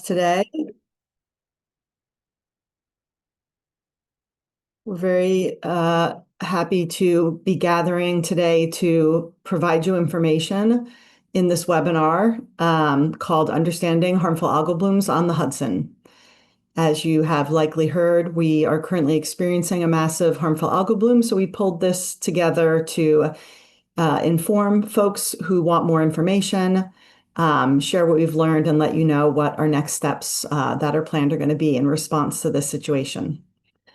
Today. We're very happy to be gathering today to provide you information in this webinar called Understanding Harmful Algal Blooms on the Hudson. As you have likely heard, we are currently experiencing a massive harmful algal bloom, so we pulled this together to inform folks who want more information, share what we've learned, and let you know what our next steps that are planned are going to be in response to this situation.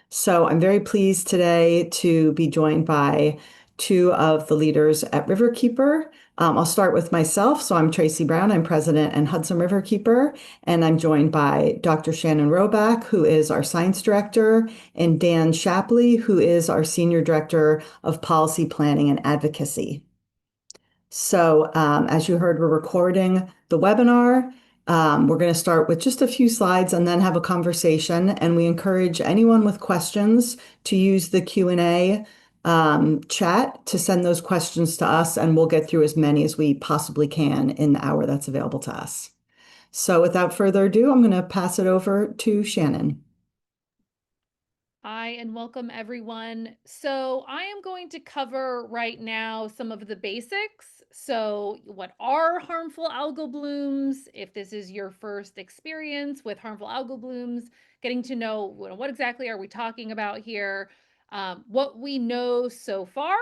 So I'm very pleased today to be joined by two of the leaders at Riverkeeper. I'll start with myself. So I'm Tracy Brown. I'm president and Hudson Riverkeeper, and I'm joined by Dr. Shannon Roback, who is our science director, and Dan Shapley, who is our senior director of policy planning and advocacy. So as you heard, we're recording the webinar. We're going to start with just a few slides and then have a conversation. And we encourage anyone with questions to use the Q&A chat to send those questions to us, and we'll get through as many as we possibly can in the hour that's available to us. So without further ado, I'm going to pass it over to Shannon. Hi, and welcome everyone. So I am going to cover right now some of the basics. So what are harmful algal blooms? If this is your first experience with harmful algal blooms, getting to know what exactly are we talking about here, what we know so far,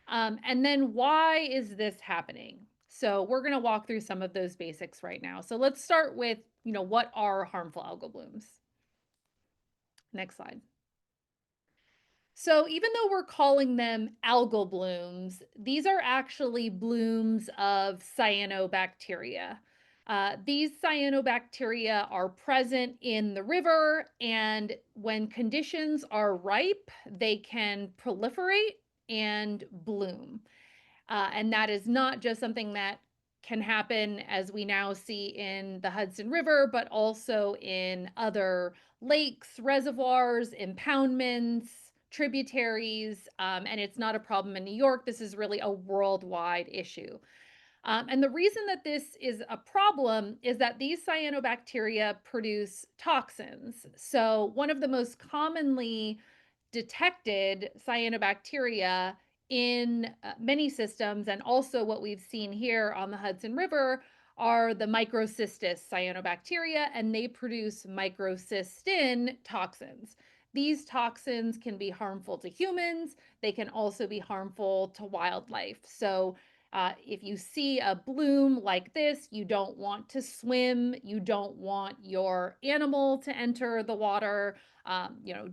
and then why is this happening? So we're going to walk through some of those basics right now. So let's start with, what are harmful algal blooms? Next slide. So even though we're calling them algal blooms, these are actually blooms of cyanobacteria. These cyanobacteria are present in the river, and when conditions are ripe, they can proliferate and bloom. And that is not just something that can happen as we now see in the Hudson River, but also in other lakes, reservoirs, impoundments, tributaries, and it's not a problem in New York. This is really a worldwide issue. And the reason that this is a problem is that these cyanobacteria produce toxins. So one of the most commonly detected cyanobacteria in many systems, and also what we've seen here on the Hudson River, are the microcystis cyanobacteria, and they produce microcystin toxins. These toxins can be harmful to humans. They can also be harmful to wildlife. So if you see a bloom like this, you don't want to swim. You don't want your animal to enter the water.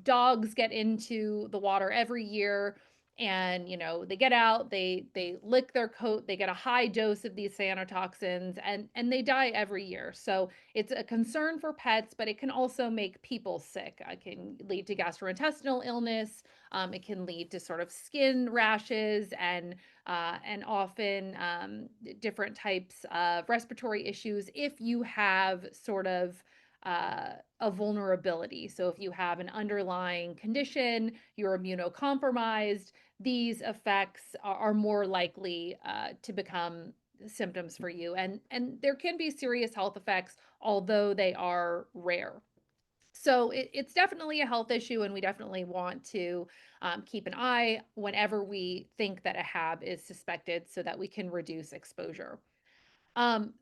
Dogs get into the water every year, and they get out, they lick their coat, they get a high dose of these cyanotoxins, and they die every year. So it's a concern for pets, but it can also make people sick. It can lead to gastrointestinal illness. It can lead to sort of skin rashes and often different types of respiratory issues if you have sort of a vulnerability. So if you have an underlying condition, you're immunocompromised, these effects are more likely to become symptoms for you. And there can be serious health effects, although they are rare. So it's definitely a health issue, and we definitely want to keep an eye whenever we think that a HAB is suspected so that we can reduce exposure.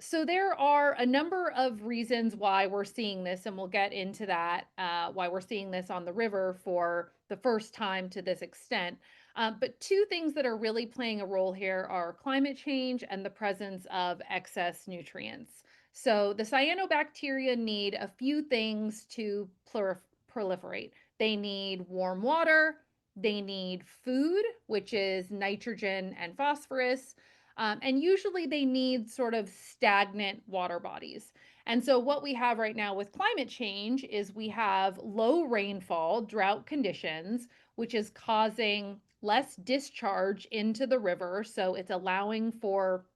So there are a number of reasons why we're seeing this, and we'll get into that, why we're seeing this on the river for the first time to this extent. But two things that are really playing a role here are climate change and the presence of excess nutrients. So the cyanobacteria need a few things to proliferate. They need warm water, they need food, which is nitrogen and phosphorus, and usually they need sort of stagnant water bodies. And so, what we have right now with climate change is we have low rainfall, drought conditions, which is causing less discharge into the river. So, it's allowing for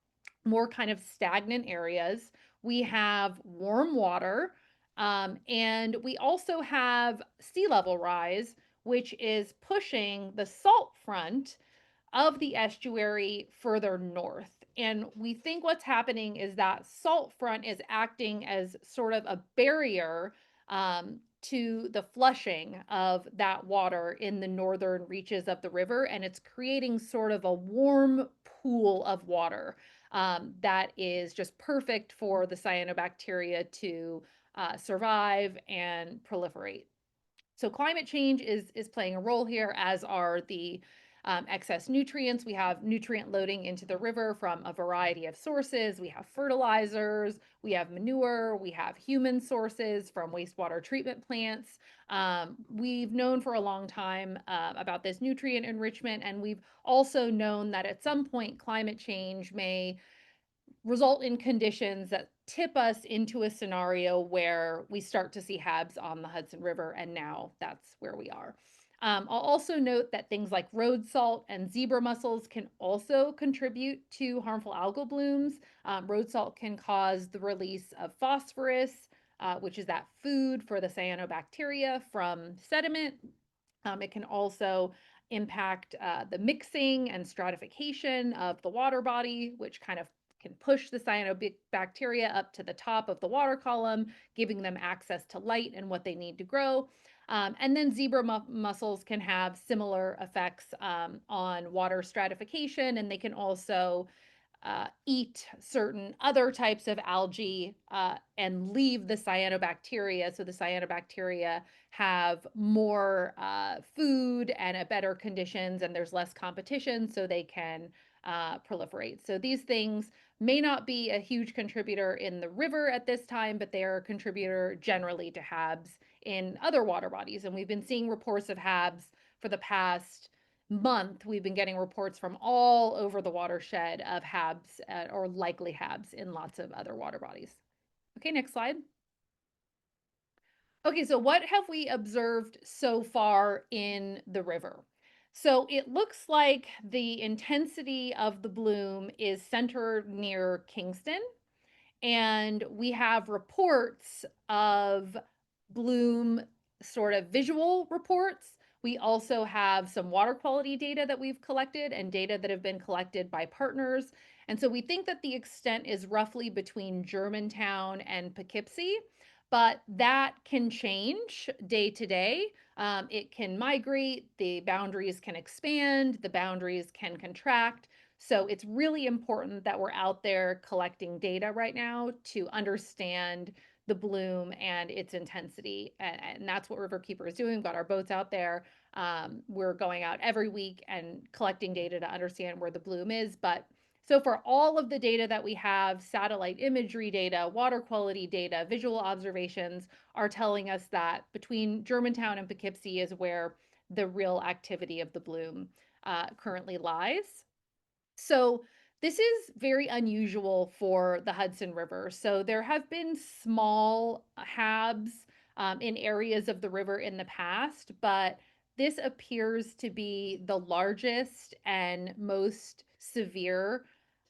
more kind of stagnant areas. We have warm water, and we also have sea level rise, which is pushing the salt front of the estuary further north. And we think what's happening is that salt front is acting as sort of a barrier to the flushing of that water in the northern reaches of the river. And it's creating sort of a warm pool of water that is just perfect for the cyanobacteria to survive and proliferate. So climate change is playing a role here, as are the excess nutrients. We have nutrient loading into the river from a variety of sources. We have fertilizers, we have manure, we have human sources from wastewater treatment plants. We've known for a long time about this nutrient enrichment, and we've also known that at some point climate change may result in conditions that tip us into a scenario where we start to see HABs on the Hudson River, and now that's where we are. I'll also note that things like road salt and zebra mussels can also contribute to harmful algal blooms. Road salt can cause the release of phosphorus, which is that food for the cyanobacteria from sediment. It can also impact the mixing and stratification of the water body, which kind of can push the cyanobacteria up to the top of the water column, giving them access to light and what they need to grow. And then zebra mussels can have similar effects on water stratification, and they can also eat certain other types of algae and leave the cyanobacteria. So the cyanobacteria have more food and a better conditions, and there's less competition, so they can proliferate. So these things may not be a huge contributor in the river at this time, but they are a contributor generally to HABs in other water bodies. And we've been seeing reports of HABs for the past month. We've been getting reports from all over the watershed of HABs or likely HABs in lots of other water bodies. Okay, next slide. Okay, so what have we observed so far in the river? So it looks like the intensity of the bloom is centered near Kingston, and we have reports of bloom, sort of visual reports. We also have some water quality data that we've collected and data that have been collected by partners. And so we think that the extent is roughly between Germantown and Poughkeepsie, but that can change day to day. It can migrate, the boundaries can expand, the boundaries can contract. So it's really important that we're out there collecting data right now to understand the bloom and its intensity. And that's what Riverkeeper is doing. We've got our boats out there. We're going out every week and collecting data to understand where the bloom is. But so for all of the data that we have, satellite imagery data, water quality data, visual observations are telling us that between Germantown and Poughkeepsie is where the real activity of the bloom currently lies. So this is very unusual for the Hudson River. So there have been small HABs in areas of the river in the past, but this appears to be the largest and most severe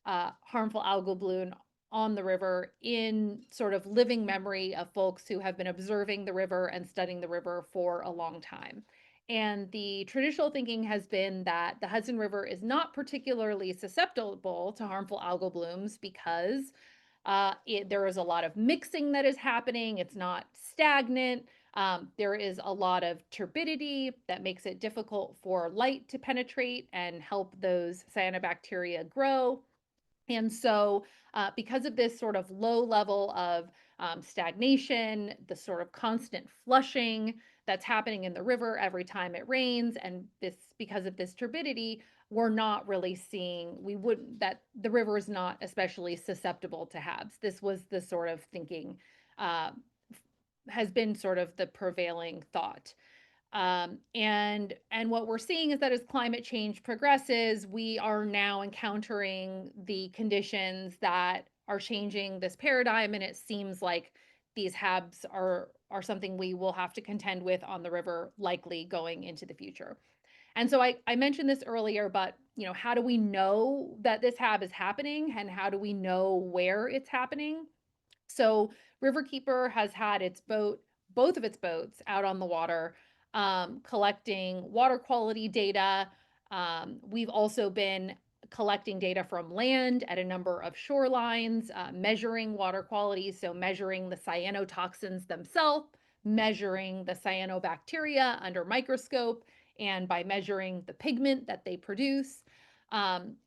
harmful algal bloom on the river in sort of living memory of folks who have been observing the river and studying the river for a long time. And the traditional thinking has been that the Hudson River is not particularly susceptible to harmful algal blooms because there is a lot of mixing that is happening. It's not stagnant. There is a lot of turbidity that makes it difficult for light to penetrate and help those cyanobacteria grow. And so, because of this sort of low level of stagnation, the sort of constant flushing that's happening in the river every time it rains, and this because of this turbidity, we're not really seeing, we wouldn't, that the river is not especially susceptible to HABs. This was the sort of thinking, uh, has been sort of the prevailing thought. And what we're seeing is that as climate change progresses, we are now encountering the conditions that are changing this paradigm, and it seems like these HABs are something we will have to contend with on the river, likely going into the future. And so I mentioned this earlier, but how do we know that this HAB is happening, and how do we know where it's happening? So Riverkeeper has had both of its boats out on the water, collecting water quality data. We've also been collecting data from land at a number of shorelines, measuring water quality, so measuring the cyanotoxins themselves, measuring the cyanobacteria under microscope, and by measuring the pigment that they produce.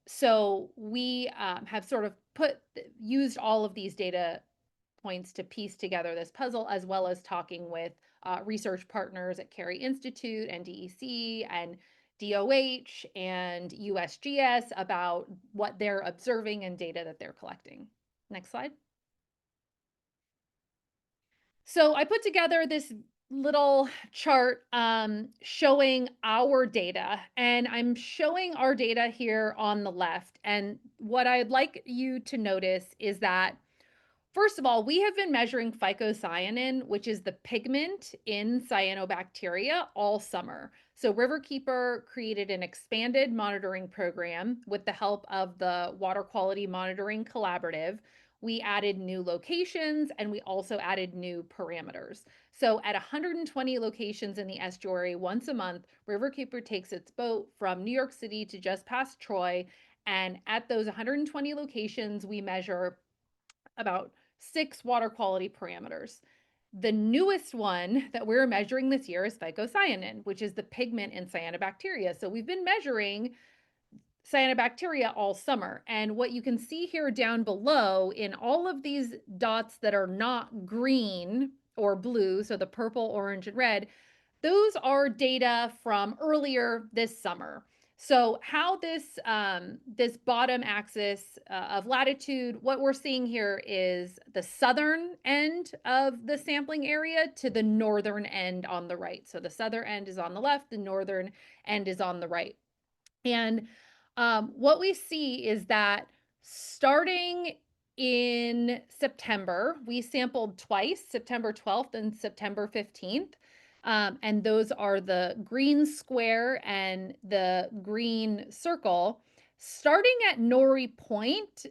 So we have sort of used all of these data points to piece together this puzzle, as well as talking with research partners at Carey Institute and DEC and DOH and USGS about what they're observing and data that they're collecting. Next slide. So I put together this little chart showing our data, and I'm showing our data here on the left. And what I'd like you to notice is that first of all, we have been measuring phycocyanin, which is the pigment in cyanobacteria, all summer. So Riverkeeper created an expanded monitoring program with the help of the Water Quality Monitoring Collaborative. We added new locations and we also added new parameters. So at 120 locations in the estuary once a month, Riverkeeper takes its boat from New York City to just past Troy. And at those 120 locations, we measure about 6 water quality parameters. The newest one that we're measuring this year is phycocyanin, which is the pigment in cyanobacteria. So we've been measuring cyanobacteria all summer. And what you can see here down below in all of these dots that are not green or blue, so the purple, orange, and red, those are data from earlier this summer. So how this bottom axis of latitude, what we're seeing here is the southern end of the sampling area to the northern end on the right. So the southern end is on the left, the northern end is on the right. And what we see is that starting in September, we sampled twice, September 12th and September 15th. And those are the green square and the green circle. Starting at Nori Point,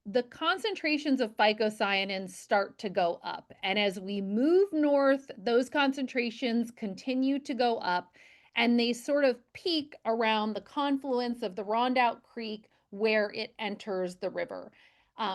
the concentrations of phycocyanin start to go up. And as we move north, those concentrations continue to go up and they sort of peak around the confluence of the Rondout Creek where it enters the river.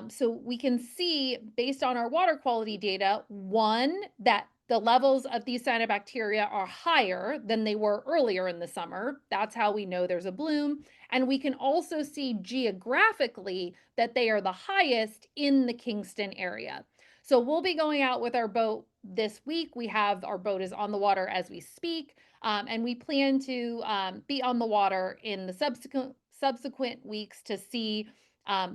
So we can see, based on our water quality data, one, that the levels of these cyanobacteria are higher than they were earlier in the summer. That's how we know there's a bloom. And we can also see geographically that they are the highest in the Kingston area. So we'll be going out with our boat this week. Our boat is on the water as we speak, and we plan to be on the water in the subsequent weeks to see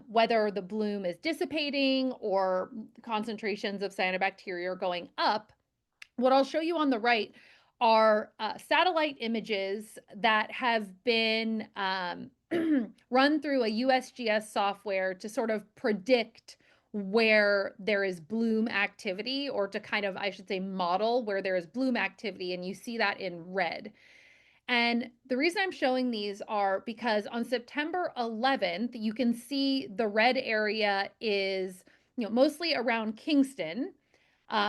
whether the bloom is dissipating or concentrations of cyanobacteria are going up. What I'll show you on the right are satellite images that have been run through a USGS software to sort of predict where there is bloom activity, or to kind of, I should say, model where there is bloom activity, and you see that in red. And the reason I'm showing these are because on September 11th, you can see the red area is, mostly around Kingston,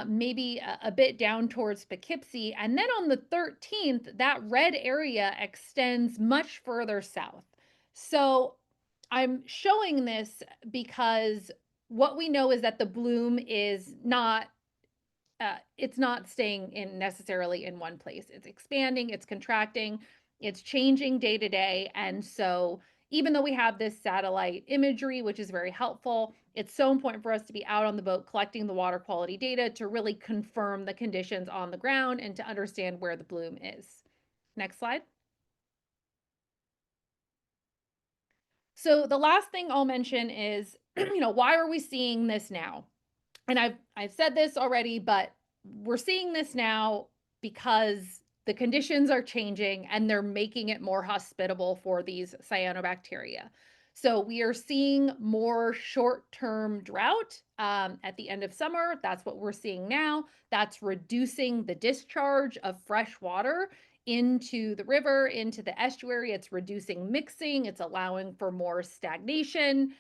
maybe a bit down towards Poughkeepsie. And then on the 13th, that red area extends much further south. So I'm showing this because what we know is that the bloom is not it's not staying in necessarily in one place. It's expanding, it's contracting, it's changing day to day. And so even though we have this satellite imagery, which is very helpful, it's so important for us to be out on the boat collecting the water quality data to really confirm the conditions on the ground and to understand where the bloom is. Next slide. So the last thing I'll mention is, why are we seeing this now? And I've said this already, but we're seeing this now because the conditions are changing and they're making it more hospitable for these cyanobacteria. So we are seeing more short-term drought at the end of summer. That's what we're seeing now. That's reducing the discharge of fresh water into the river, into the estuary. It's reducing mixing. It's allowing for more stagnation.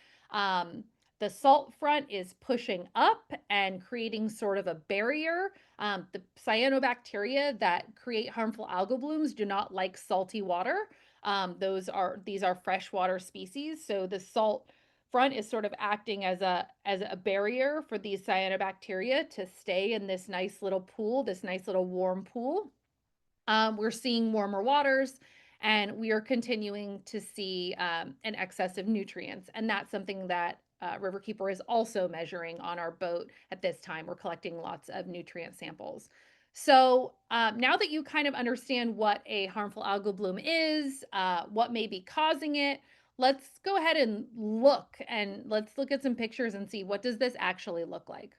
The salt front is pushing up and creating sort of a barrier. The cyanobacteria that create harmful algal blooms do not like salty water. These are freshwater species. So the salt front is sort of acting as a barrier for these cyanobacteria to stay in this nice little pool, this nice little warm pool. We're seeing warmer waters, and we are continuing to see an excess of nutrients. And that's something that Riverkeeper is also measuring on our boat at this time. We're collecting lots of nutrient samples. So now that you kind of understand what a harmful algal bloom is, what may be causing it, let's go ahead and let's look at some pictures and see what does this actually look like.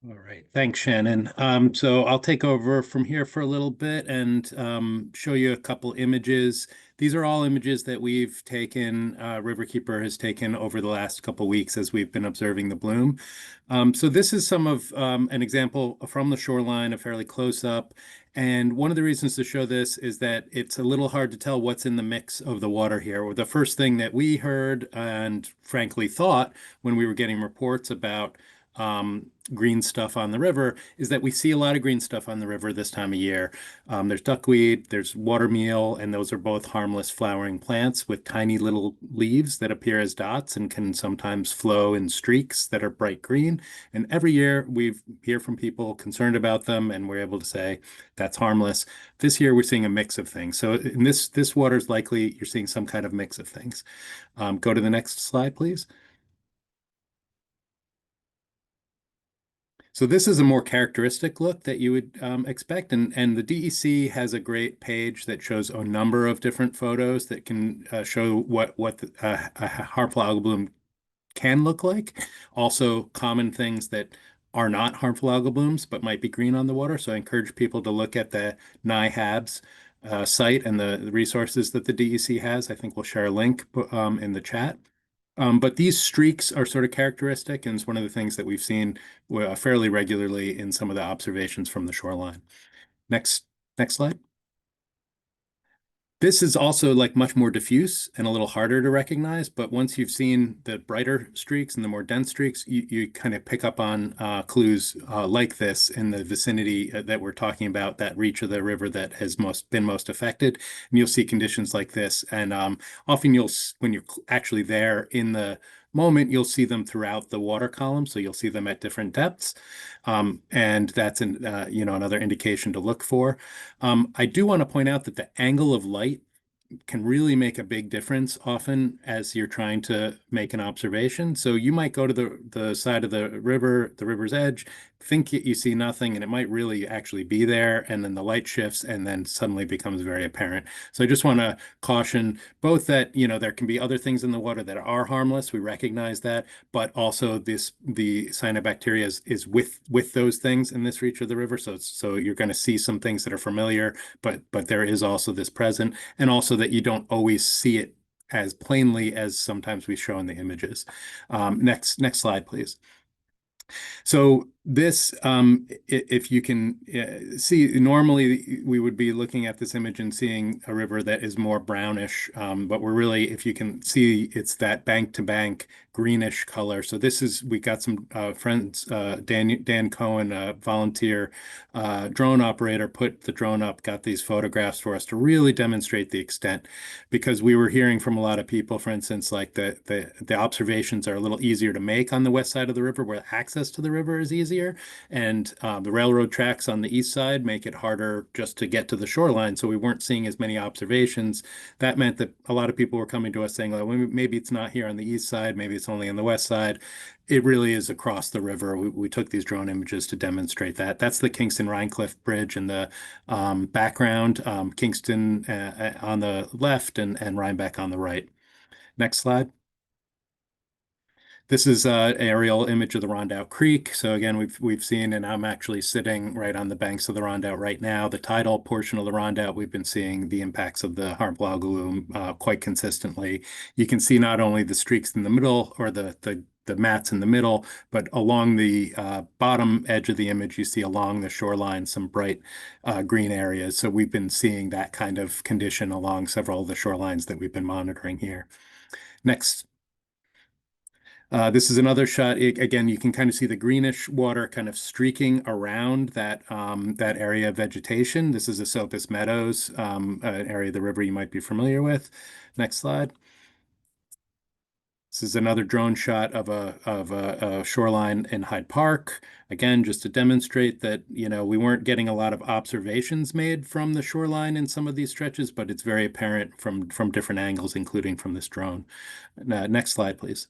All right, thanks, Shannon. So I'll take over from here for a little bit and show you a couple images. These are all images that we've taken, Riverkeeper has taken over the last couple weeks as we've been observing the bloom. So this is some of an example from the shoreline, a fairly close up. And one of the reasons to show this is that it's a little hard to tell what's in the mix of the water here. The first thing that we heard and frankly thought when we were getting reports about green stuff on the river is that we see a lot of green stuff on the river this time of year. There's duckweed, there's watermeal, and those are both harmless flowering plants with tiny little leaves that appear as dots and can sometimes flow in streaks that are bright green. And every year we hear from people concerned about them, and we're able to say that's harmless. This year we're seeing a mix of things. So in this water is likely you're seeing some kind of mix of things. Go to the next slide, please. So this is a more characteristic look that you would expect, and the DEC has a great page that shows a number of different photos that can show what a harmful algal bloom can look like. Also, common things that are not harmful algal blooms but might be green on the water. So I encourage people to look at the NIHABS site and the resources that the DEC has. I think we'll share a link in the chat. But these streaks are sort of characteristic, and it's one of the things that we've seen fairly regularly in some of the observations from the shoreline. Next slide. This is also like much more diffuse and a little harder to recognize, but once you've seen the brighter streaks and the more dense streaks, you kind of pick up on clues like this in the vicinity that we're talking about, that reach of the river that has been most affected. And you'll see conditions like this. And often when you're actually there in the moment, you'll see them throughout the water column. So you'll see them at different depths. And that's another indication to look for. I do want to point out that the angle of light can really make a big difference often as you're trying to make an observation. So you might go to the side of the river's edge, think you see nothing, and it might really actually be there, and then the light shifts and then suddenly becomes very apparent. So I just want to caution both that, there can be other things in the water that are harmless, we recognize that, but also the cyanobacteria is with those things in this reach of the river. So you're going to see some things that are familiar, but there is also this present, and also that you don't always see it as plainly as sometimes we show in the images. Next slide, please. So this, if you can see, normally we would be looking at this image and seeing a river that is more brownish, but we're really, if you can see, it's that bank to bank greenish color. So we got some friends, Dan Cohen, a volunteer drone operator, put the drone up, got these photographs for us to really demonstrate the extent, because we were hearing from a lot of people, for instance, like the observations are a little easier to make on the west side of the river where access to the river is easier, and the railroad tracks on the east side make it harder just to get to the shoreline. So we weren't seeing as many observations. That meant that a lot of people were coming to us saying, well, maybe it's not here on the east side, maybe it's only on the west side. It really is across the river. We took these drone images to demonstrate that. That's the Kingston Rhinecliff Bridge in the background, Kingston on the left and Rhinebeck on the right. Next slide. This is an aerial image of the Rondout Creek. So again, we've seen, and I'm actually sitting right on the banks of the Rondout right now. The tidal portion of the Rondout, we've been seeing the impacts of the harmful algal bloom quite consistently. You can see not only the streaks in the middle or the mats in the middle, but along the bottom edge of the image, you see along the shoreline some bright green areas. So we've been seeing that kind of condition along several of the shorelines that we've been monitoring here. Next. This is another shot. Again, you can kind of see the greenish water kind of streaking around that area of vegetation. This is Esopus Meadows, an area of the river you might be familiar with. Next slide. This is another drone shot of a shoreline in Hyde Park. Again, just to demonstrate that, we weren't getting a lot of observations made from the shoreline in some of these stretches, but it's very apparent from different angles, including from this drone. Next slide, please.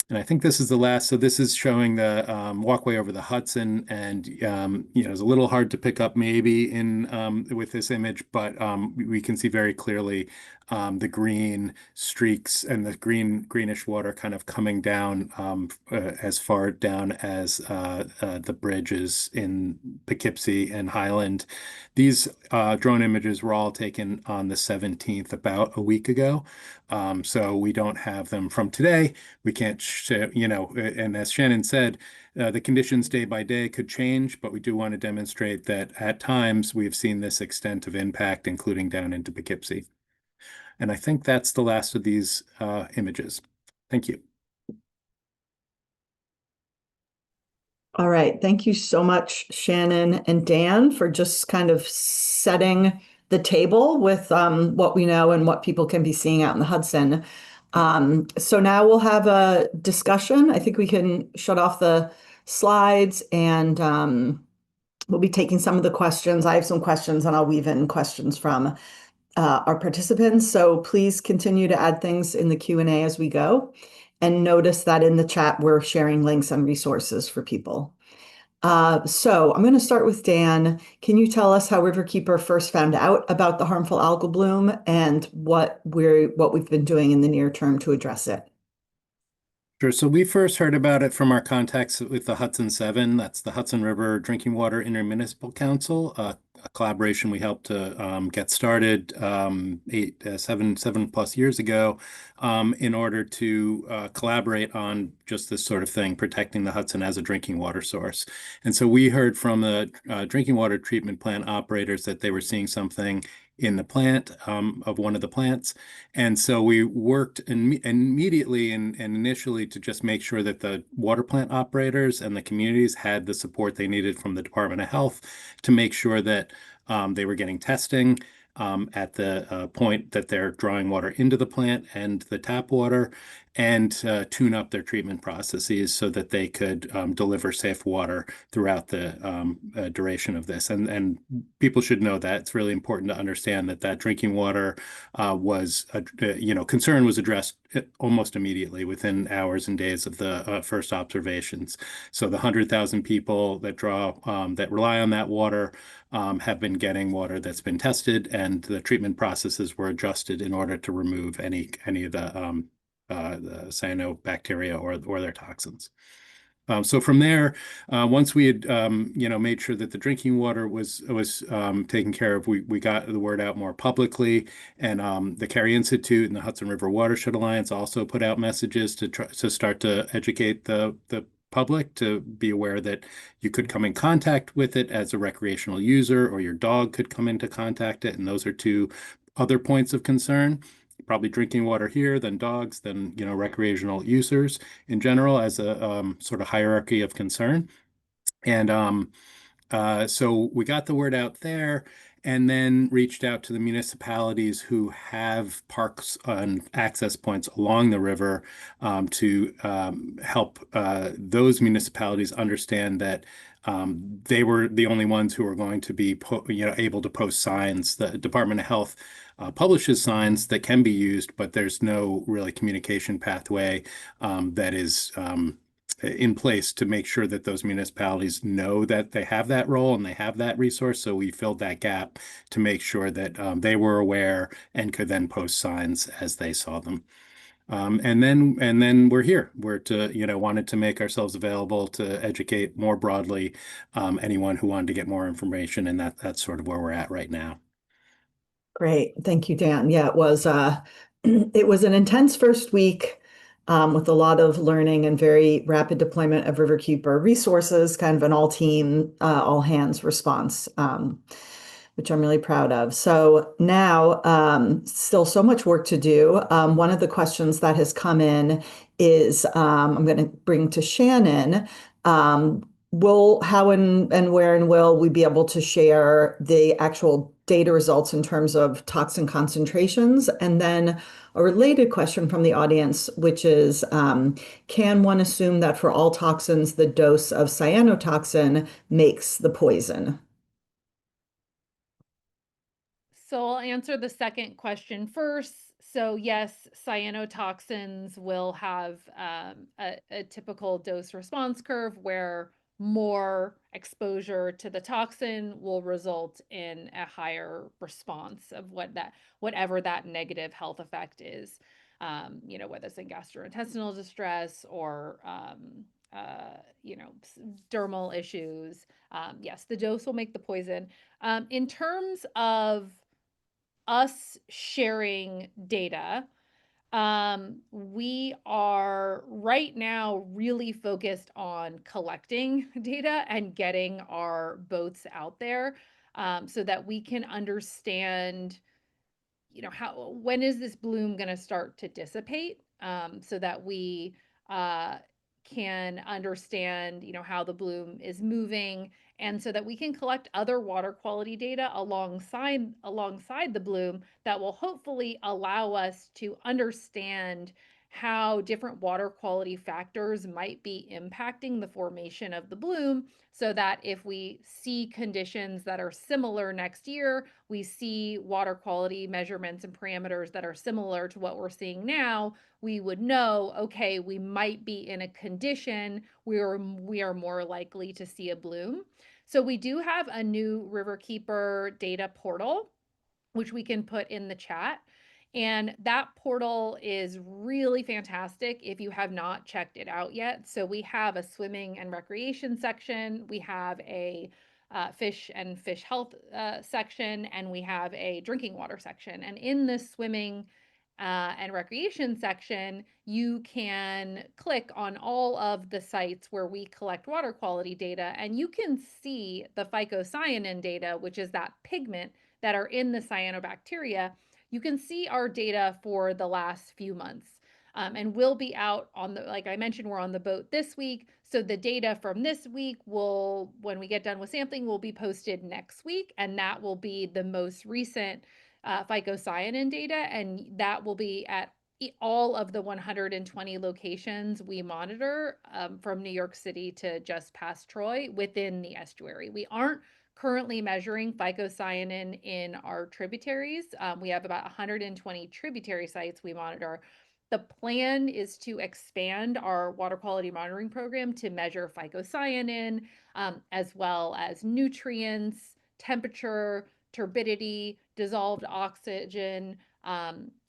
And I think this is the last. So this is showing the walkway over the Hudson, and it's a little hard to pick up maybe in with this image, but we can see very clearly the green streaks and the greenish water kind of coming down as far down as the bridges in Poughkeepsie and Highland. These drone images were all taken on the 17th, about a week ago. So we don't have them from today. We can't, and as Shannon said, the conditions day by day could change, but we do want to demonstrate that at times we've seen this extent of impact, including down into Poughkeepsie. And I think that's the last of these images. Thank you. All right. Thank you so much, Shannon and Dan, for just kind of setting the table with what we know and what people can be seeing out in the Hudson. So now we'll have a discussion. I think we can shut off the slides, and we'll be taking some of the questions. I have some questions, and I'll weave in questions from our participants. So please continue to add things in the Q&A as we go. And notice that in the chat, we're sharing links and resources for people. So I'm going to start with Dan. Can you tell us how Riverkeeper first found out about the harmful algal bloom and what we've been doing in the near term to address it? Sure. So we first heard about it from our contacts with the Hudson 7. That's the Hudson River Drinking Water Intermunicipal Council, a collaboration we helped to get started 7+ years ago in order to collaborate on just this sort of thing, protecting the Hudson as a drinking water source. And so we heard from the drinking water treatment plant operators that they were seeing something in the plant of one of the plants. And so we worked immediately and initially to just make sure that the water plant operators and the communities had the support they needed from the Department of Health to make sure that they were getting testing at the point that they're drawing water into the plant and the tap water, and tune up their treatment processes so that they could deliver safe water throughout the duration of this. And people should know that it's really important to understand that drinking water concern was addressed almost immediately within hours and days of the first observations. So the 100,000 people that rely on that water have been getting water that's been tested, and the treatment processes were adjusted in order to remove any of the cyanobacteria or their toxins. So from there, once we had made sure that the drinking water was taken care of, we got the word out more publicly, and the Carey Institute and the Hudson River Watershed Alliance also put out messages to start to educate the public to be aware that you could come in contact with it as a recreational user, or your dog could come into contact it, and those are two other points of concern. Probably drinking water here, then dogs, then recreational users in general as a sort of hierarchy of concern. And so we got the word out there, and then reached out to the municipalities who have parks and access points along the river to help those municipalities understand that they were the only ones who were going to be able to post signs. The Department of Health publishes signs that can be used, but there's no really communication pathway that is in place to make sure that those municipalities know that they have that role and they have that resource. So we filled that gap to make sure that they were aware and could then post signs as they saw them. And then we're here. We're wanted to make ourselves available to educate more broadly anyone who wanted to get more information, and that's sort of where we're at right now. Great. Thank you, Dan. Yeah, it was it was an intense first week with a lot of learning and very rapid deployment of Riverkeeper resources, kind of an all-team, all-hands response. which I'm really proud of. So now, still so much work to do. One of the questions that has come in is I'm going to bring to Shannon. How and where and will we be able to share the actual data results in terms of toxin concentrations? And then a related question from the audience, which is, can one assume that for all toxins, the dose of cyanotoxin makes the poison? So I'll answer the second question first. So yes, cyanotoxins will have a typical dose response curve where more exposure to the toxin will result in a higher response of whatever that negative health effect is. Whether it's in gastrointestinal distress or dermal issues. Yes, the dose will make the poison. In terms of us sharing data, we are right now really focused on collecting data and getting our boats out there, so that we can understand, when is this bloom going to start to dissipate, so that we uh, can understand, how the bloom is moving, and so that we can collect other water quality data alongside the bloom that will hopefully allow us to understand how different water quality factors might be impacting the formation of the bloom, so that if we see conditions that are similar next year, we see water quality measurements and parameters that are similar to what we're seeing now, we would know, okay, we might be in a condition where we are more likely to see a bloom. So we do have a new Riverkeeper data portal, which we can put in the chat. And that portal is really fantastic if you have not checked it out yet. So we have a swimming and recreation section, we have a fish and fish health section, and we have a drinking water section. And in this swimming and recreation section, you can click on all of the sites where we collect water quality data, and you can see the phycocyanin data, which is that pigment that are in the cyanobacteria. You can see our data for the last few months. And we'll be out like I mentioned, we're on the boat this week. So the data from this week when we get done with sampling, will be posted next week. And that will be the most recent phycocyanin data. And that will be at all of the 120 locations we monitor, from New York City to just past Troy within the estuary. We aren't currently measuring phycocyanin in our tributaries. We have about 120 tributary sites we monitor. The plan is to expand our water quality monitoring program to measure phycocyanin, as well as nutrients, temperature, turbidity, dissolved oxygen,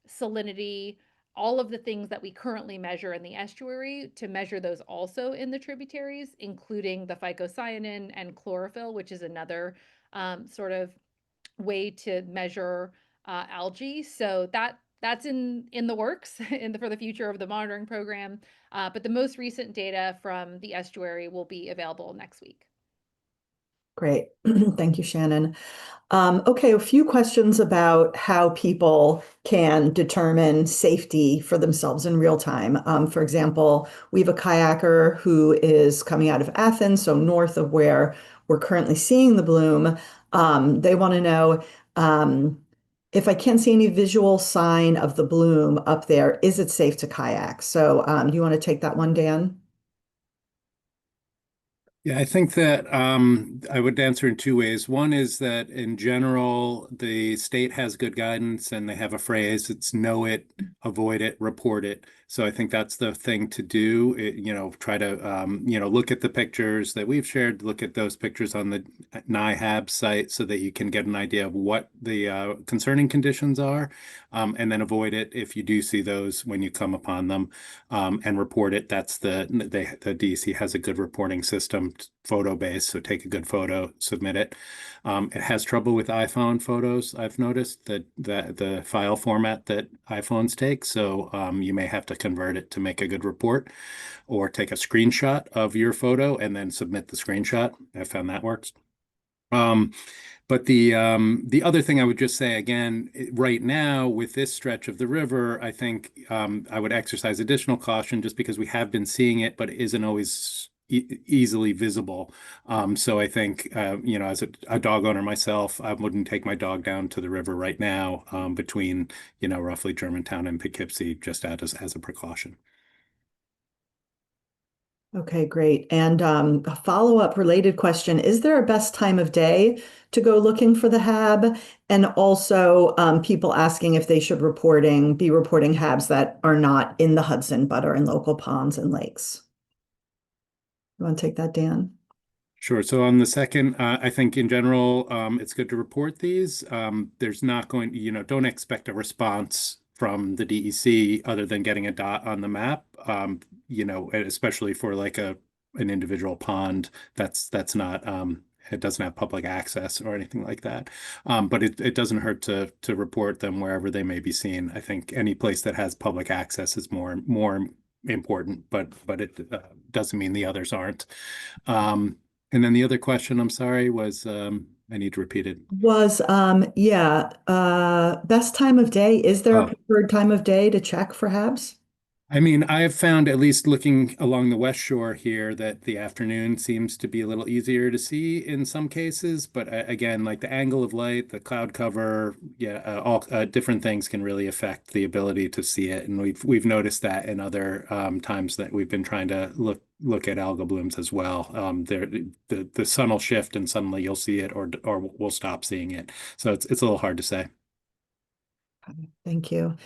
salinity, all of the things that we currently measure in the estuary, to measure those also in the tributaries, including the phycocyanin and chlorophyll, which is another sort of way to measure algae. So that's in the works for the future of the monitoring program. But the most recent data from the estuary will be available next week. Great. Thank you, Shannon. Okay, a few questions about how people can determine safety for themselves in real time. For example, we have a kayaker who is coming out of Athens, so north of where we're currently seeing the bloom. They want to know, if I can't see any visual sign of the bloom up there, is it safe to kayak? So do you want to take that one, Dan? Yeah, I think that I would answer in two ways. One is that in general, the state has good guidance and they have a phrase, it's know it, avoid it, report it. So I think that's the thing to do. Try to, look at the pictures that we've shared, look at those pictures on the NIHAB site so that you can get an idea of what the concerning conditions are, and then avoid it if you do see those when you come upon them, and report it. That's the DEC has a good reporting system, photo based. So take a good photo, submit it. It has trouble with iPhone photos. I've noticed that the file format that iPhones take. So you may have to convert it to make a good report, or take a screenshot of your photo and then submit the screenshot. I found that works. Um, but the other thing I would just say again, right now with this stretch of the river, I think I would exercise additional caution just because we have been seeing it, but it isn't always easily visible. So I think as a dog owner myself, I wouldn't take my dog down to the river right now between roughly Germantown and Poughkeepsie just as a precaution. Okay, great. And a follow-up related question, is there a best time of day to go looking for the hab? And also people asking if they should be reporting habs that are not in the Hudson, but are in local ponds and lakes. You want to take that, Dan? Sure. So on the second, I think in general, it's good to report these. There's not going, don't expect a response from the DEC other than getting a dot on the map. Especially for like an individual pond that's not it doesn't have public access or anything like that. But it doesn't hurt to report them wherever they may be seen. I think any place that has public access is more important, but it doesn't mean the others aren't. And then the other question, I'm sorry, was I need to repeat it. Was best time of day. Is there a Oh, preferred time of day to check for habs? I mean, I have found, at least looking along the West Shore here, that the afternoon seems to be a little easier to see in some cases. But again, like the angle of light, the cloud cover, yeah, all different things can really affect the ability to see it. And we've noticed that in other times that we've been trying to look at algal blooms as well. The sun will shift and suddenly you'll see it, or we'll stop seeing it. So it's a little hard to say. Thank you.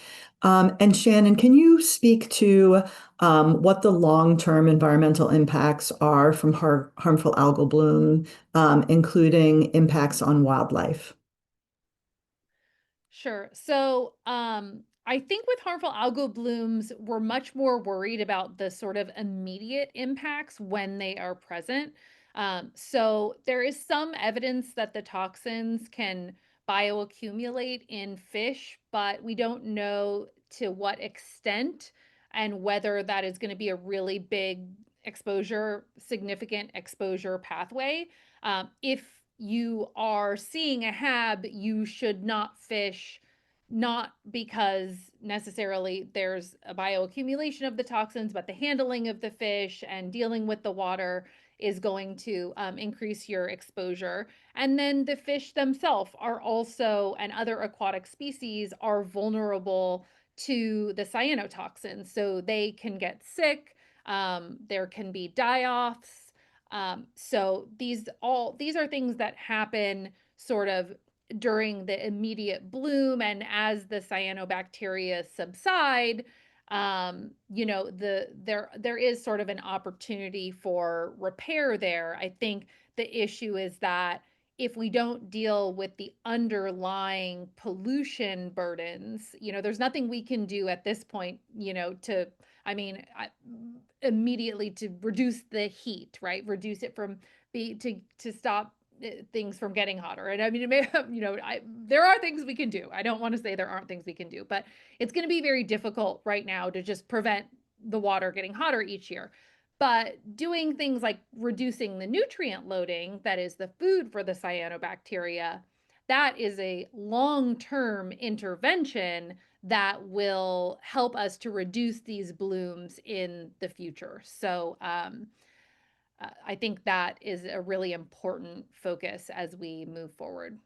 And Shannon, can you speak to what the long-term environmental impacts are from harmful algal bloom, including impacts on wildlife? Sure. So, I think with harmful algal blooms, we're much more worried about the sort of immediate impacts when they are present. So there is some evidence that the toxins can bioaccumulate in fish, but we don't know to what extent and whether that is going to be a really big exposure, significant exposure pathway. If you are seeing a hab, you should not fish, not because necessarily there's a bioaccumulation of the toxins, but the handling of the fish and dealing with the water is going to increase your exposure. And then the fish themselves are also, and other aquatic species are vulnerable to the cyanotoxins. So they can get sick. There can be die-offs. So these are things that happen sort of during the immediate bloom, and as the cyanobacteria subside, there is sort of an opportunity for repair there. I think the issue is that if we don't deal with the underlying pollution burdens, there's nothing we can do at this point, to, I mean, immediately to reduce the heat, right? Reduce it from to stop things from getting hotter. And I mean, it may, there are things we can do. I don't want to say there aren't things we can do, but it's going to be very difficult right now to just prevent the water getting hotter each year. But doing things like reducing the nutrient loading, that is the food for the cyanobacteria, that is a long-term intervention that will help us to reduce these blooms in the future. So I think that is a really important focus as we move forward.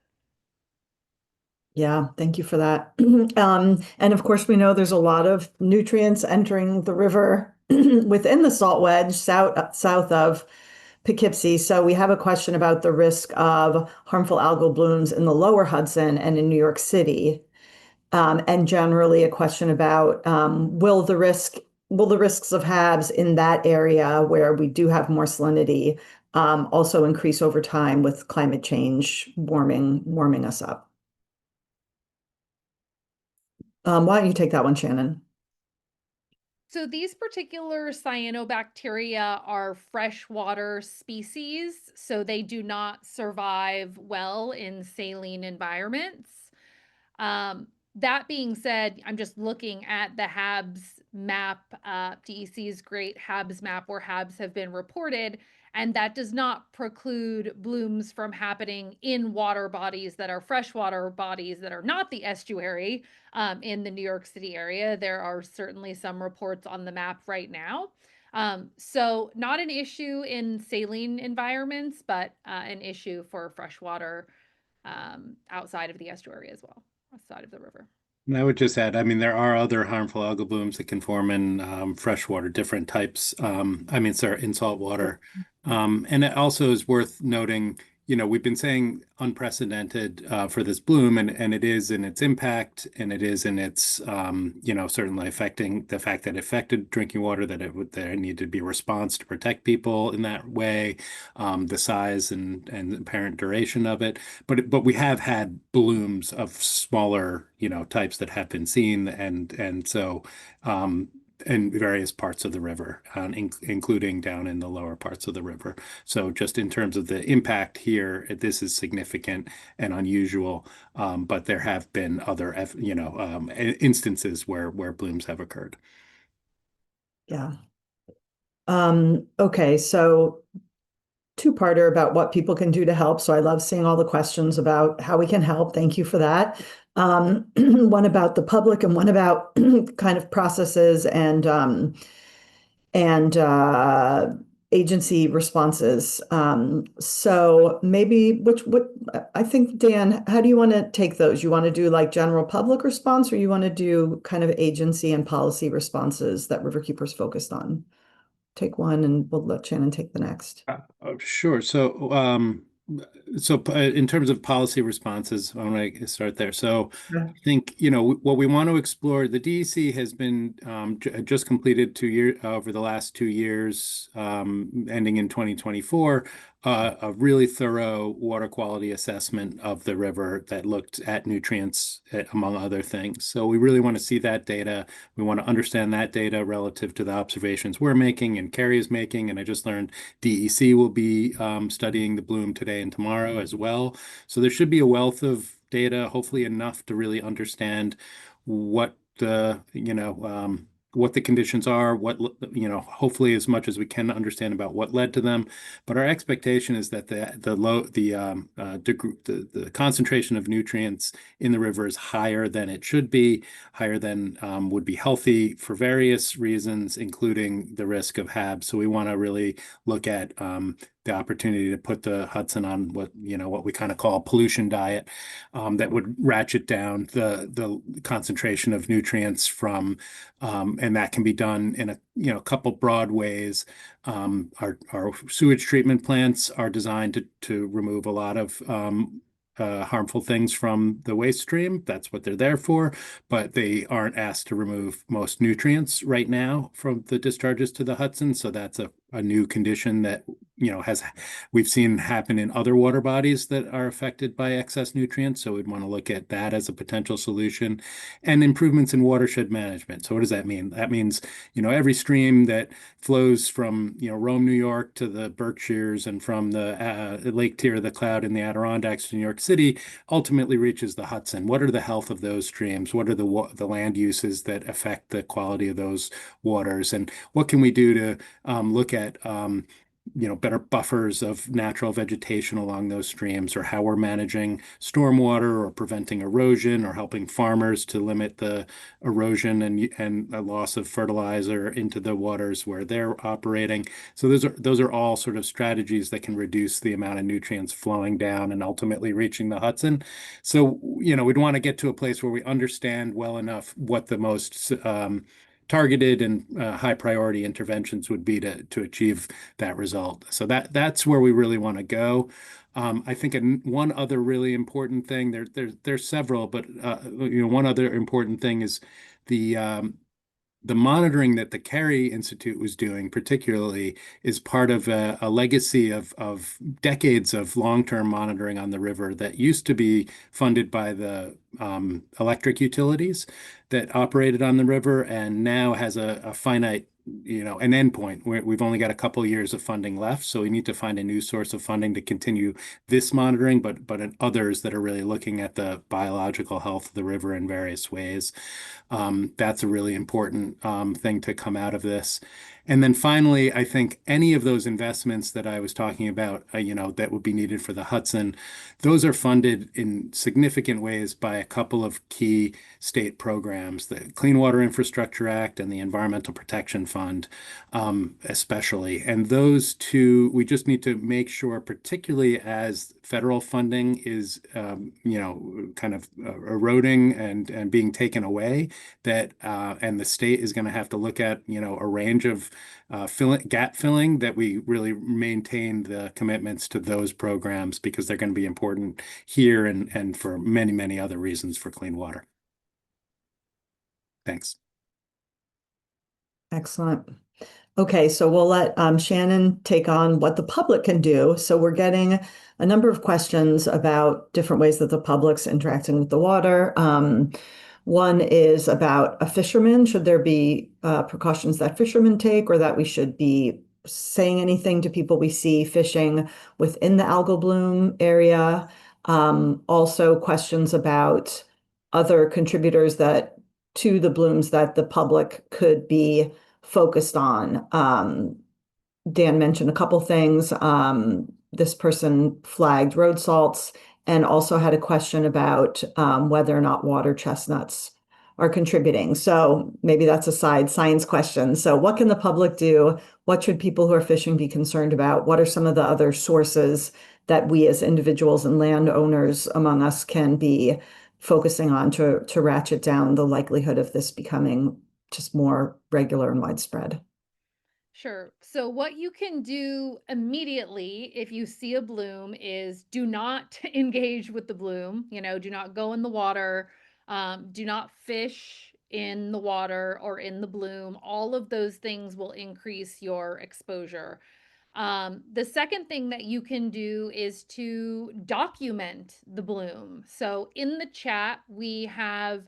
Yeah, thank you for that. And of course, we know there's a lot of nutrients entering the river within the salt wedge south of Poughkeepsie. So we have a question about the risk of harmful algal blooms in the lower Hudson and in New York City. And generally a question about will the risks of HABs in that area where we do have more salinity also increase over time with climate change warming us up? Why don't you take that one, Shannon? So these particular cyanobacteria are freshwater species, so they do not survive well in saline environments. That being said, I'm just looking at the HABs map, DEC's great HABs map where HABs have been reported. And that does not preclude blooms from happening in water bodies that are freshwater bodies that are not the estuary in the New York City area. There are certainly some reports on the map right now. So not an issue in saline environments, but an issue for freshwater outside of the estuary as well, outside of the river. And I would just add, I mean, there are other harmful algal blooms that can form in freshwater, different types. I mean, sorry, in salt water. And it also is worth noting, we've been saying unprecedented for this bloom, and it is in its impact, and it is in its, certainly affecting the fact that it affected drinking water, that there needed to be a response to protect people in that way, the size and apparent duration of it. But we have had blooms of smaller, types that have been seen, and so in various parts of the river, including down in the lower parts of the river. So just in terms of the impact here, this is significant and unusual, but there have been other, instances where blooms have occurred. Yeah. Okay, so two-parter about what people can do to help. So I love seeing all the questions about how we can help. Thank you for that. One about the public and one about kind of processes and agency responses. So maybe what I think, Dan, how do you want to take those? You want to do like general public response, or you want to do kind of agency and policy responses that Riverkeeper's focused on? Take one and we'll let Shannon take the next. Sure. So in terms of policy responses, I want to start there. So Yeah. I think, what we want to explore, the DEC has been just completed 2 years over the last 2 years, ending in 2024, a really thorough water quality assessment of the river that looked at nutrients, among other things. So we really want to see that data. We want to understand that data relative to the observations we're making and Carrie is making. And I just learned DEC will be studying the bloom today and tomorrow as well. So there should be a wealth of data, hopefully enough to really understand what what the conditions are, hopefully as much as we can understand about what led to them. But our expectation is that the concentration of nutrients in the river is higher than it should be, higher than would be healthy for various reasons, including the risk of HAB. So we want to really look at the opportunity to put the Hudson on what we kind of call a pollution diet, that would ratchet down the concentration of nutrients from, and that can be done in a couple broad ways. Our sewage treatment plants are designed to remove a lot of harmful things from the waste stream. That's what they're there for, but they aren't asked to remove most nutrients right now from the discharges to the Hudson. So that's a new condition that we've seen happen in other water bodies that are affected by excess nutrients. So we'd want to look at that as a potential solution, and improvements in watershed management. So what does that mean? That means, every stream that flows from, Rome, New York to the Berkshires, and from the Lake Tier, the Cloud, in the Adirondacks to New York City, ultimately reaches the Hudson. What are the health of those streams? What are the land uses that affect the quality of those waters? And what can we do to look at better buffers of natural vegetation along those streams, or how we're managing stormwater or preventing erosion, or helping farmers to limit the erosion and a loss of fertilizer into the waters where they're operating. So those are all sort of strategies that can reduce the amount of nutrients flowing down and ultimately reaching the Hudson. So, we'd want to get to a place where we understand well enough what the most targeted and high priority interventions would be to achieve that result. So that's where we really want to go. I think one other really important thing, there's several, but one other important thing is the monitoring that the Carey Institute was doing, particularly, is part of a legacy of decades of long-term monitoring on the river that used to be funded by the electric utilities that operated on the river, and now has a finite, an endpoint where we've only got a couple of years of funding left. So we need to find a new source of funding to continue this monitoring, but in others that are really looking at the biological health of the river in various ways. That's a really important thing to come out of this. And then finally, I think any of those investments that I was talking about, that would be needed for the Hudson, those are funded in significant ways by a couple of key state programs, the Clean Water Infrastructure Act and the Environmental Protection Fund, especially. And those two, we just need to make sure, particularly as federal funding is, kind of eroding and being taken away, that and the state is going to have to look at, a range of gap filling, that we really maintain the commitments to those programs because they're going to be important here and for many, many other reasons for clean water. Thanks. Excellent. Okay, so we'll let Shannon take on what the public can do. So we're getting a number of questions about different ways that the public's interacting with the water. One is about a fisherman. Should there be precautions that fishermen take, or that we should be saying anything to people we see fishing within the algal bloom area? Also questions about other contributors to the blooms that the public could be focused on. Dan mentioned a couple things. This person flagged road salts and also had a question about whether or not water chestnuts are contributing. So maybe that's a science question. So what can the public do? What should people who are fishing be concerned about? What are some of the other sources that we as individuals and landowners among us can be focusing on to ratchet down the likelihood of this becoming just more regular and widespread? Sure. So what you can do immediately if you see a bloom is do not engage with the bloom, do not go in the water, do not fish in the water or in the bloom. All of those things will increase your exposure. The second thing that you can do is to document the bloom. So in the chat, we have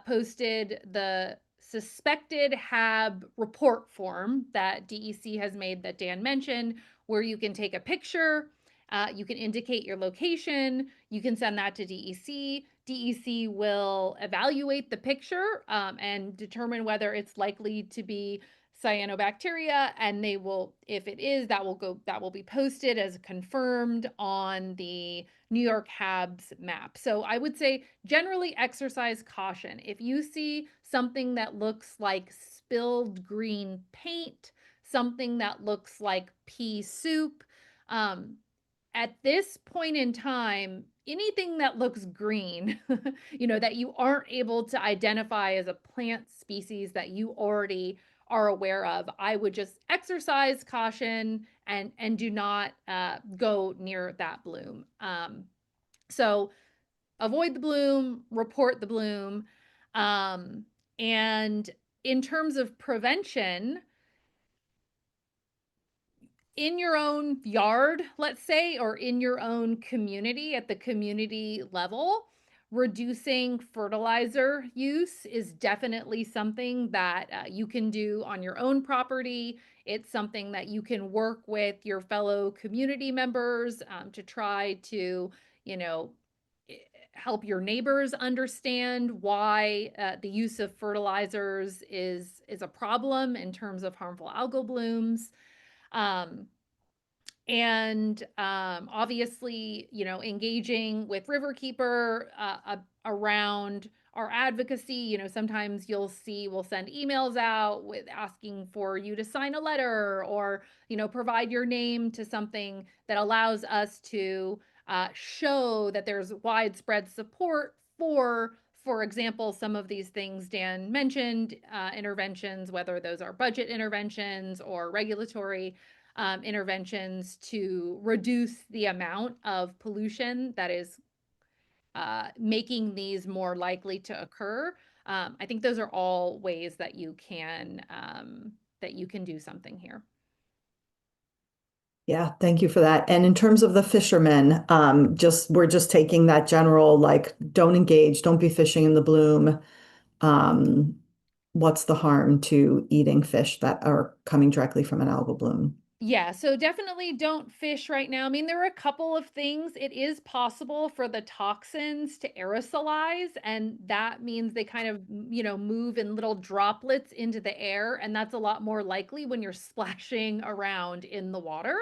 posted the suspected HAB report form that DEC has made that Dan mentioned, where you can take a picture, you can indicate your location, you can send that to DEC. DEC will evaluate the picture and determine whether it's likely to be cyanobacteria, and they will, if it is, that will be posted as confirmed on the New York HABs map. So I would say generally exercise caution. If you see something that looks like spilled green paint, something that looks like pea soup, at this point in time, anything that looks green, that you aren't able to identify as a plant species that you already are aware of, I would just exercise caution and do not go near that bloom. So avoid the bloom, report the bloom. And in terms of prevention, in your own yard, let's say, or in your own community at the community level, reducing fertilizer use is definitely something that you can do on your own property. It's something that you can work with your fellow community members to try to, help your neighbors understand why the use of fertilizers is a problem in terms of harmful algal blooms. And obviously, engaging with Riverkeeper around our advocacy. Sometimes we'll send emails out with asking for you to sign a letter or, provide your name to something that allows us to show that there's widespread support for example, some of these things Dan mentioned, interventions, whether those are budget interventions or regulatory interventions to reduce the amount of pollution that is making these more likely to occur. I think those are all ways that you can do something here. Yeah, thank you for that. And in terms of the fishermen, we're just taking that general, like, don't engage, don't be fishing in the bloom. What's the harm to eating fish that are coming directly from an algal bloom? Yeah, so definitely don't fish right now. I mean, there are a couple of things. It is possible for the toxins to aerosolize, and that means they kind of, move in little droplets into the air, and that's a lot more likely when you're splashing around in the water.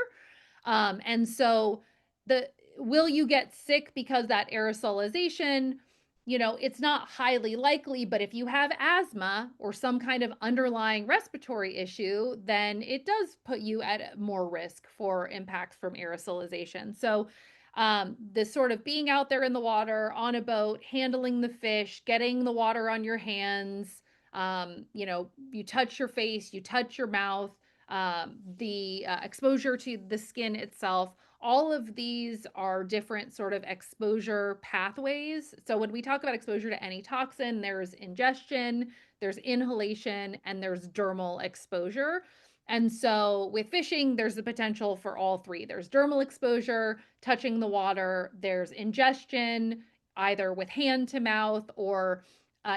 And so the will you get sick because that aerosolization, it's not highly likely, but if you have asthma or some kind of underlying respiratory issue, then it does put you at more risk for impacts from aerosolization. So, this sort of being out there in the water on a boat, handling the fish, getting the water on your hands, you touch your face, you touch your mouth, the exposure to the skin itself, all of these are different sort of exposure pathways. So when we talk about exposure to any toxin, there's ingestion, there's inhalation, and there's dermal exposure. And so with fishing, there's the potential for all three. There's dermal exposure, touching the water, there's ingestion, either with hand to mouth or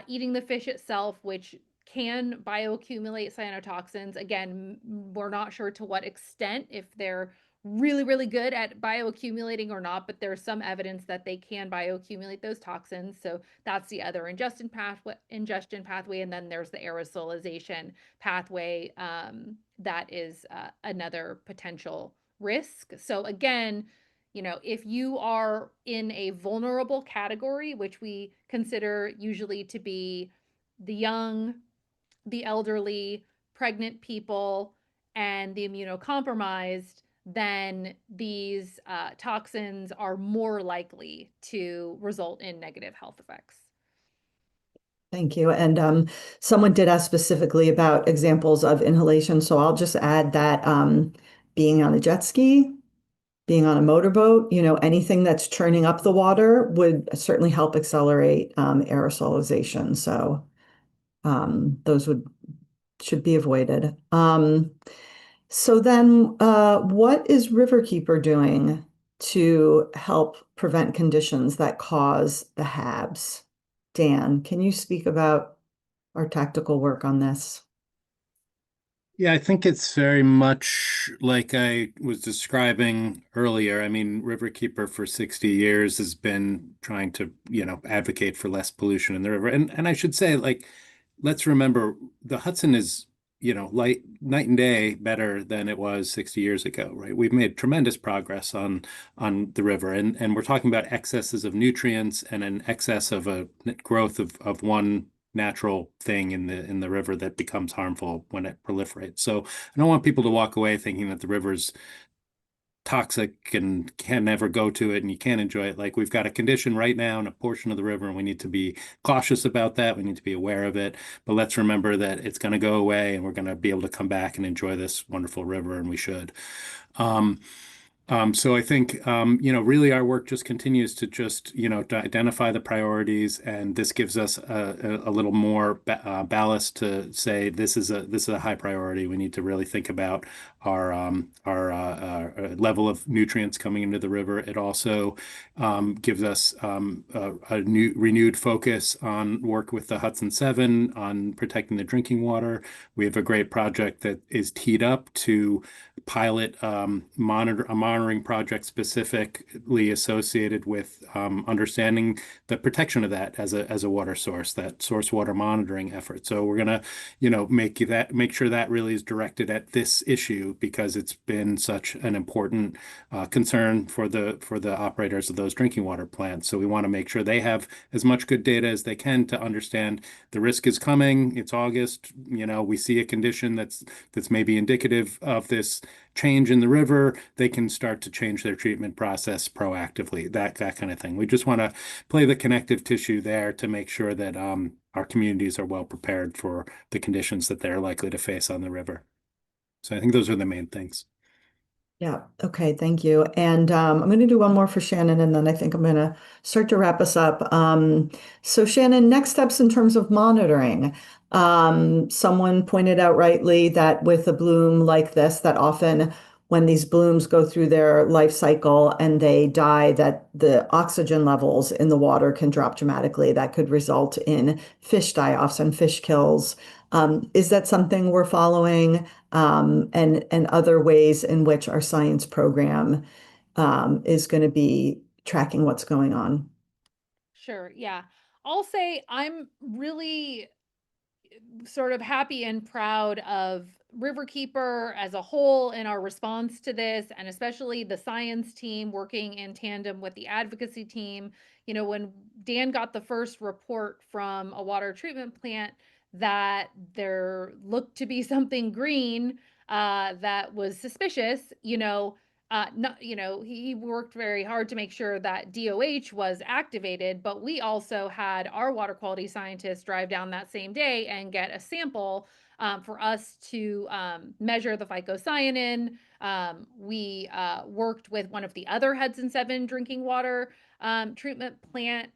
eating the fish itself, which can bioaccumulate cyanotoxins. Again, we're not sure to what extent, if they're really, really good at bioaccumulating or not, but there's some evidence that they can bioaccumulate those toxins. So that's the other ingestion pathway. And then there's the aerosolization pathway that is another potential risk. So again, if you are in a vulnerable category, which we consider usually to be the young, the elderly, pregnant people, and the immunocompromised, then these toxins are more likely to result in negative health effects. Thank you. And someone did ask specifically about examples of inhalation, so I'll just add that being on a jet ski, being on a motorboat, anything that's churning up the water would certainly help accelerate aerosolization. So those should be avoided. So then, what is Riverkeeper doing to help prevent conditions that cause the HABs? Dan, can you speak about our tactical work on this? Yeah, I think it's very much like I was describing earlier. I mean, Riverkeeper for 60 years has been trying to, advocate for less pollution in the river. And I should say, like, let's remember the Hudson is, night and day better than it was 60 years ago, right? We've made tremendous progress on the river, and we're talking about excesses of nutrients and an excess of a growth of one natural thing in the river that becomes harmful when it proliferates. So I don't want people to walk away thinking that the river's toxic and can never go to it and you can't enjoy it. Like, we've got a condition right now in a portion of the river, and we need to be cautious about that. We need to be aware of it. But let's remember that it's going to go away and we're going to be able to come back and enjoy this wonderful river, and we should. Um, so I think, really our work just continues to just, to identify the priorities, and this gives us a little more ballast to say this is a high priority. We need to really think about our level of nutrients coming into the river. It also gives us a new renewed focus on work with the Hudson Seven on protecting the drinking water. We have a great project that is teed up to pilot a monitoring project specifically associated with understanding the protection of that as a water source, that source water monitoring effort. So we're gonna, make sure that really is directed at this issue, because it's been such an important concern for the operators of those drinking water plants. So we want to make sure they have as much good data as they can to understand the risk is coming. It's August, we see a condition that's maybe indicative of this change in the river. They can start to change their treatment process proactively, that kind of thing. We just want to play the connective tissue there to make sure that our communities are well prepared for the conditions that they're likely to face on the river. So I think those are the main things. Yeah, okay, thank you. And I'm going to do one more for Shannon, and then I think I'm going to start to wrap us up. So Shannon, next steps in terms of monitoring. Someone pointed out rightly that with a bloom like this, that often when these blooms go through their life cycle and they die, that the oxygen levels in the water can drop dramatically. That could result in fish die-offs and fish kills. Is that something we're following? And other ways in which our science program is going to be tracking what's going on. Sure. Yeah. I'll say I'm really sort of happy and proud of Riverkeeper as a whole in our response to this, and especially the science team working in tandem with the advocacy team. You know, when Dan got the first report from a water treatment plant that there looked to be something green that was suspicious, not, he worked very hard to make sure that DOH was activated, but we also had our water quality scientists drive down that same day and get a sample for us to measure the phycocyanin. We worked with one of the other Hudson 7 drinking water treatment plant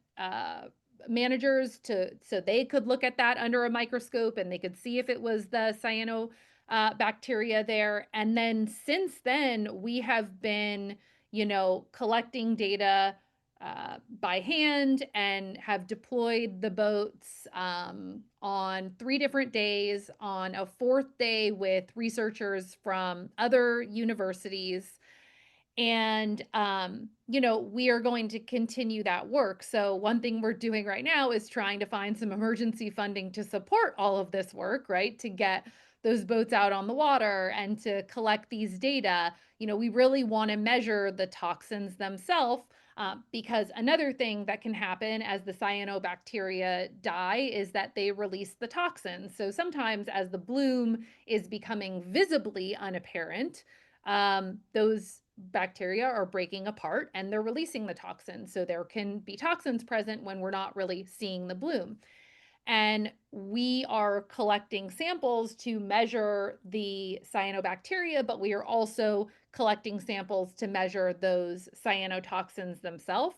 managers so they could look at that under a microscope and they could see if it was the cyano bacteria there. And then since then, we have been, collecting data by hand and have deployed the boats on 3 different days, on a fourth day with researchers from other universities. And, we are going to continue that work. So, one thing we're doing right now is trying to find some emergency funding to support all of this work, right? To get those boats out on the water and to collect these data. We really want to measure the toxins themselves. Because another thing that can happen as the cyanobacteria die is that they release the toxins. So sometimes, as the bloom is becoming visibly unapparent, those bacteria are breaking apart and they're releasing the toxins. So there can be toxins present when we're not really seeing the bloom. And we are collecting samples to measure the cyanobacteria, but we are also collecting samples to measure those cyanotoxins themselves.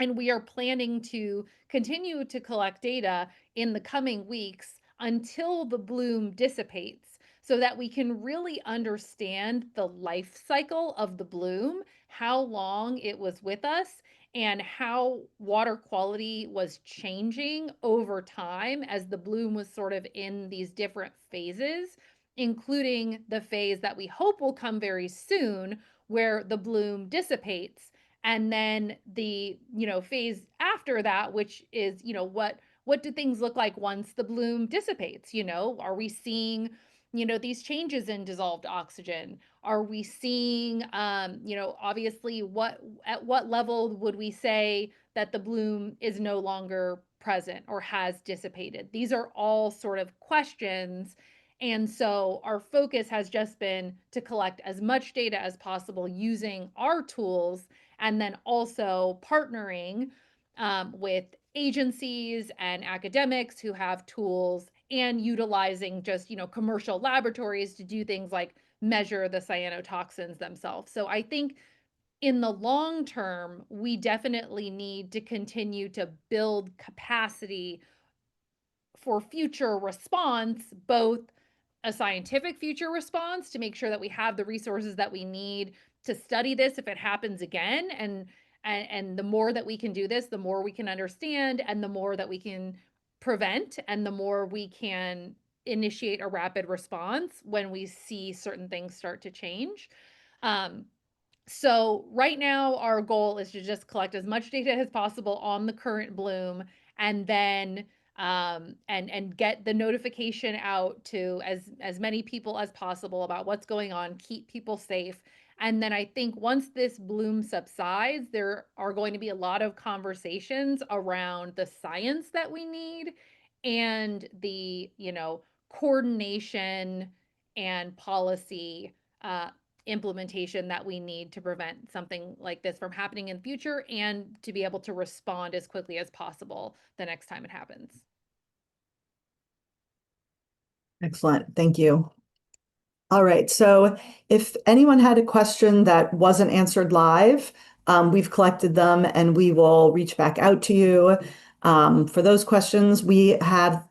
And we are planning to continue to collect data in the coming weeks until the bloom dissipates so that we can really understand the life cycle of the bloom, how long it was with us, and how water quality was changing over time as the bloom was sort of in these different phases, including the phase that we hope will come very soon, where the bloom dissipates. And then the phase after that, which is what do things look like once the bloom dissipates? Are we seeing these changes in dissolved oxygen? Are we seeing obviously at what level would we say that the bloom is no longer present or has dissipated? These are all sort of questions. And so our focus has just been to collect as much data as possible using our tools, and then also partnering with agencies and academics who have tools, and utilizing just commercial laboratories to do things like measure the cyanotoxins themselves. So I think in the long term, we definitely need to continue to build capacity for future response, both a scientific future response to make sure that we have the resources that we need to study this if it happens again. And the more that we can do this, the more we can understand, and the more that we can prevent, and the more we can initiate a rapid response when we see certain things start to change. So right now, our goal is to just collect as much data as possible on the current bloom, and then and get the notification out to as many people as possible about what's going on, keep people safe. And then I think once this bloom subsides, there are going to be a lot of conversations around the science that we need and the, coordination and policy implementation that we need to prevent something like this from happening in the future, and to be able to respond as quickly as possible the next time it happens. Excellent. Thank you. All right. So if anyone had a question that wasn't answered live, we've collected them and we will reach back out to you. For those questions, we have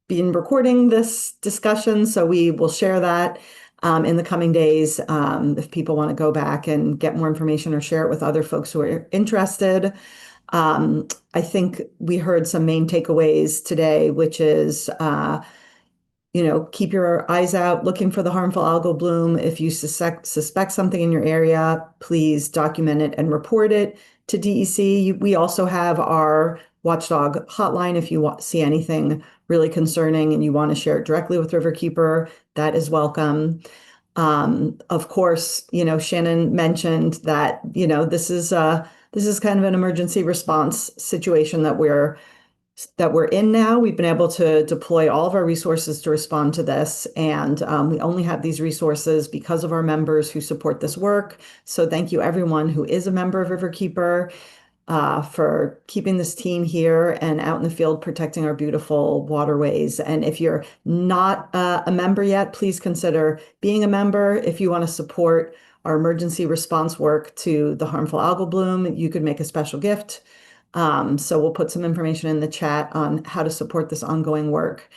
been recording this discussion, so we will share that in the coming days if people want to go back and get more information or share it with other folks who are interested. I think we heard some main takeaways today, which is keep your eyes out looking for the harmful algal bloom. If you suspect something in your area, please document it and report it to DEC. We also have our watchdog hotline if you see anything really concerning and you want to share it directly with Riverkeeper, that is welcome. Of course, Shannon mentioned that, this is kind of an emergency response situation that we're in now. We've been able to deploy all of our resources to respond to this, and we only have these resources because of our members who support this work. So thank you everyone who is a member of Riverkeeper for keeping this team here and out in the field protecting our beautiful waterways. And if you're not a member yet, please consider being a member. If you want to support our emergency response work to the harmful algal bloom, you could make a special gift. So we'll put some information in the chat on how to support this ongoing work.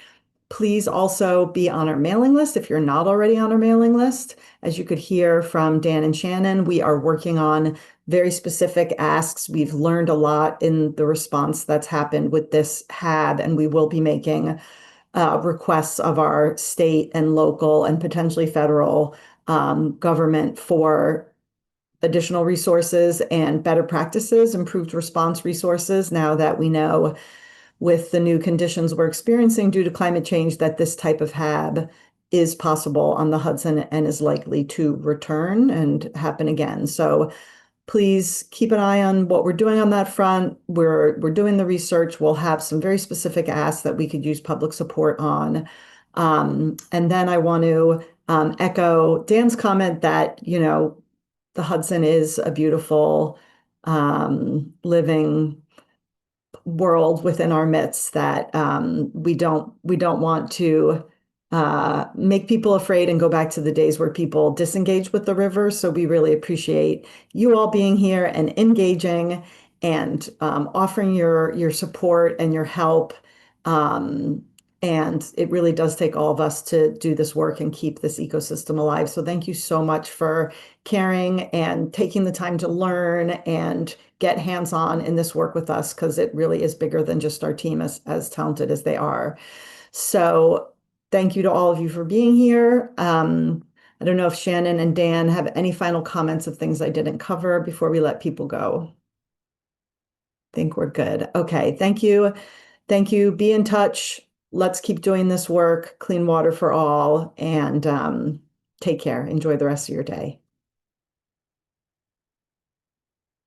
Please also be on our mailing list if you're not already on our mailing list. As you could hear from Dan and Shannon, we are working on very specific asks. We've learned a lot in the response that's happened with this HAB, and we will be making requests of our state and local and potentially federal government for additional resources and better practices, improved response resources, now that we know with the new conditions we're experiencing due to climate change that this type of HAB is possible on the Hudson and is likely to return and happen again. So please keep an eye on what we're doing on that front. We're doing the research. We'll have some very specific asks that we could use public support on. And then I want to echo Dan's comment that, the Hudson is a beautiful living world within our midst that we don't want to make people afraid and go back to the days where people disengage with the river. So we really appreciate you all being here and engaging and offering your support and your help. And it really does take all of us to do this work and keep this ecosystem alive. So thank you so much for caring and taking the time to learn and get hands-on in this work with us, because it really is bigger than just our team, as talented as they are. So thank you to all of you for being here. I don't know if Shannon and Dan have any final comments of things I didn't cover before we let people go. I think we're good. Okay, thank you. Thank you. Be in touch. Let's keep doing this work, clean water for all, and take care. Enjoy the rest of your day.